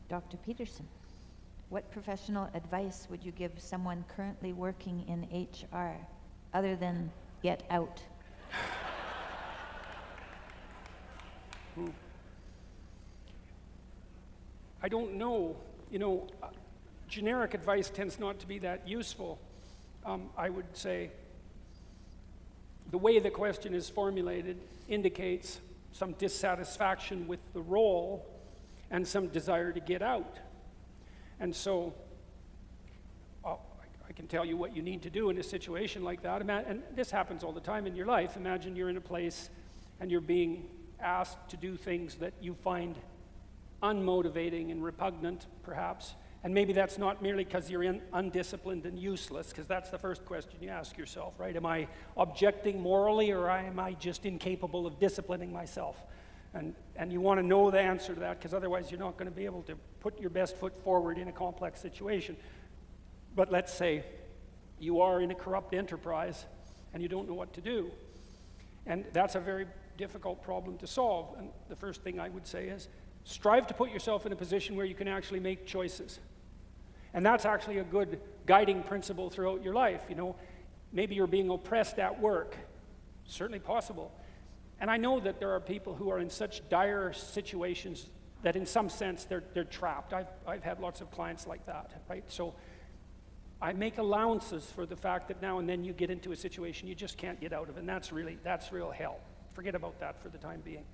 Dr. Peterson, what professional advice would you give someone currently working in HR other than get out? I don't know. Generic advice tends not to be that useful. I would say the way the question is formulated indicates some dissatisfaction with the role and some desire to get out. And so I can tell you what you need to do in a situation like that. And this happens all the time in your life. Imagine you're in a place and you're being asked to do things that you find unmotivating and repugnant, perhaps. And maybe that's not merely because you're undisciplined and useless, because that's the first question you ask yourself, right? Am I objecting morally, or am I just incapable of disciplining myself? And you want to know the answer to that, because otherwise you're not going to be able to put your best foot forward in a complex situation. But let's say you are in a corrupt enterprise and you don't know what to do. And that's a very difficult problem to solve. And the first thing I would say is strive to put yourself in a position where you can actually make choices. And that's actually a good guiding principle throughout your life. Maybe you're being oppressed at work. Certainly possible. And I know that there are people who are in such dire situations that in some sense they're trapped. I've had lots of clients like that, right? So I make allowances for the fact that now and then you get into a situation you just can't get out of, and that's real hell. Forget about that for the time being.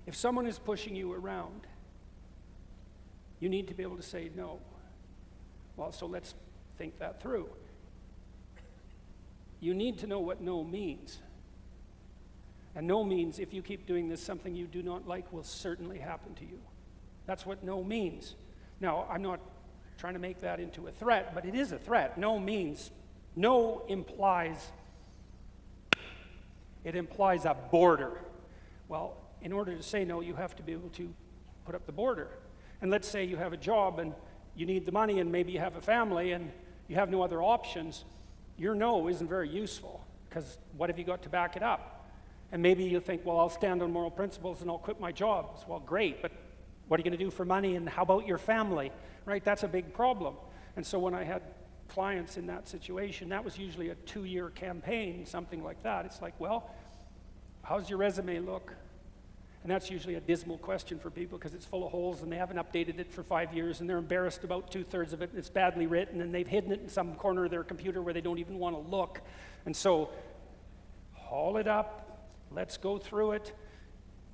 If someone is pushing you around, you need to be able to say no. Well, so let's think that through. You need to know what no means. And no means, if you keep doing this, something you do not like will certainly happen to you. That's what no means. Now, I'm not trying to make that into a threat, but it is a threat. No means, no implies, it implies a border. Well, in order to say no, you have to be able to put up the border. And let's say you have a job and you need the money, and maybe you have a family and you have no other options. Your no isn't very useful, because what have you got to back it up? And maybe you think, well, I'll stand on moral principles and I'll quit my job. Well, great, but what are you going to do for money, and how about your family? Right? That's a big problem. And so when I had clients in that situation, that was usually a 2-year campaign, something like that. It's like, well, how's your resume look? And that's usually a dismal question for people, because it's full of holes and they haven't updated it for 5 years and they're embarrassed about 2/3 of it, and it's badly written and they've hidden it in some corner of their computer where they don't even want to look. And so, haul it up, let's go through it.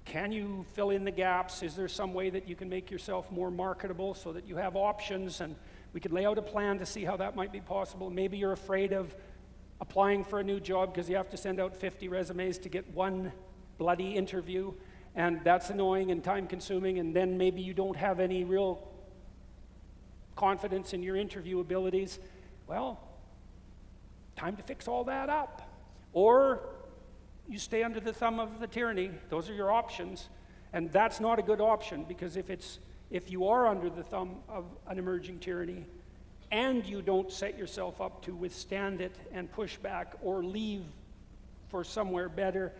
Can you fill in the gaps? Is there some way that you can make yourself more marketable so that you have options? And we could lay out a plan to see how that might be possible. Maybe you're afraid of applying for a new job because you have to send out 50 resumes to get one bloody interview. And that's annoying and time-consuming, and then maybe you don't have any real confidence in your interview abilities. Well, time to fix all that up. Or you stay under the thumb of the tyranny. Those are your options. And that's not a good option, because if you are under the thumb of an emerging tyranny and you don't set yourself up to withstand it and push back or leave for somewhere better,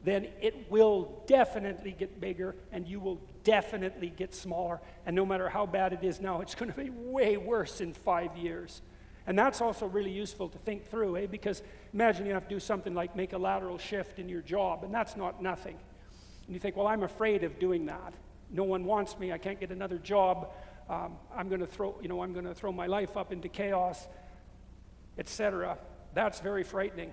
then it will definitely get bigger and you will definitely get smaller. And no matter how bad it is now, it's going to be way worse in 5 years. And that's also really useful to think through, because imagine you have to do something like make a lateral shift in your job, and that's not nothing. And you think, well, I'm afraid of doing that. No one wants me. I can't get another job. I'm going to throw my life up into chaos, etc. That's very frightening.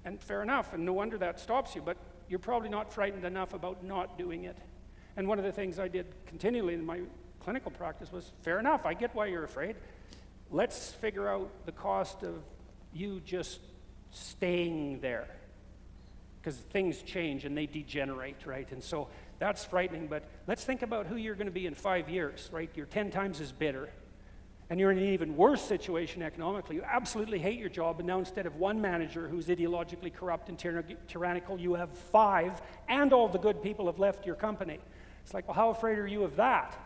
And fair enough, and no wonder that stops you, but you're probably not frightened enough about not doing it. And one of the things I did continually in my clinical practice was, fair enough, I get why you're afraid. Let's figure out the cost of you just staying there. Because things change and they degenerate, right? And so that's frightening, but let's think about who you're going to be in 5 years, right? You're 10 times as bitter. And you're in an even worse situation economically. You absolutely hate your job, and now instead of one manager who's ideologically corrupt and tyrannical, you have 5, and all the good people have left your company. It's like, well, how afraid are you of that?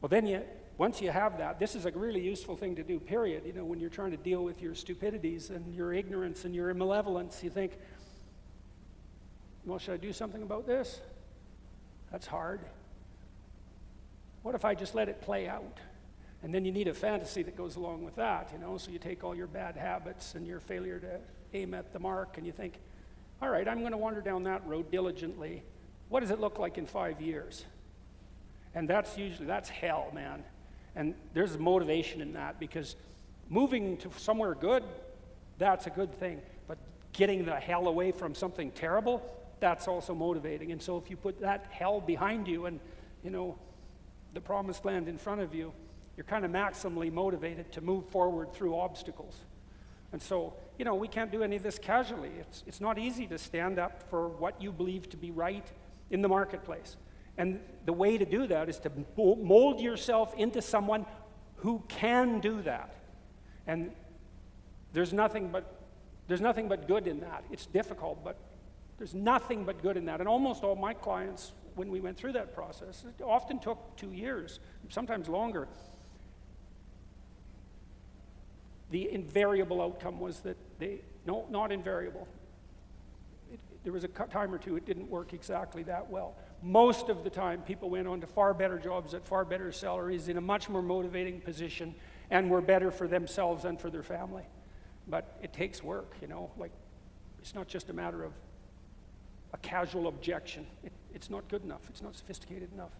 Well, then once you have that, this is a really useful thing to do, period. When you're trying to deal with your stupidities and your ignorance and your malevolence, you think, well, should I do something about this? That's hard. What if I just let it play out? And then you need a fantasy that goes along with that, you know, so you take all your bad habits and your failure to aim at the mark, and you think, all right, I'm going to wander down that road diligently. What does it look like in 5 years? And that's hell, man. And there's motivation in that, because moving to somewhere good, that's a good thing. But getting the hell away from something terrible, that's also motivating. And so if you put that hell behind you and, you know, the promised land in front of you, you're kind of maximally motivated to move forward through obstacles. And so, you know, we can't do any of this casually. It's not easy to stand up for what you believe to be right in the marketplace. And the way to do that is to mold yourself into someone who can do that. And there's nothing but good in that. It's difficult, but there's nothing but good in that. And almost all my clients, when we went through that process, it often took 2 years, sometimes longer. The invariable outcome was that not invariable. There was a time or two it didn't work exactly that well. Most of the time, people went on to far better jobs at far better salaries in a much more motivating position and were better for themselves and for their family. But it takes work, you know, like it's not just a matter of a casual objection. It's not good enough. It's not sophisticated enough.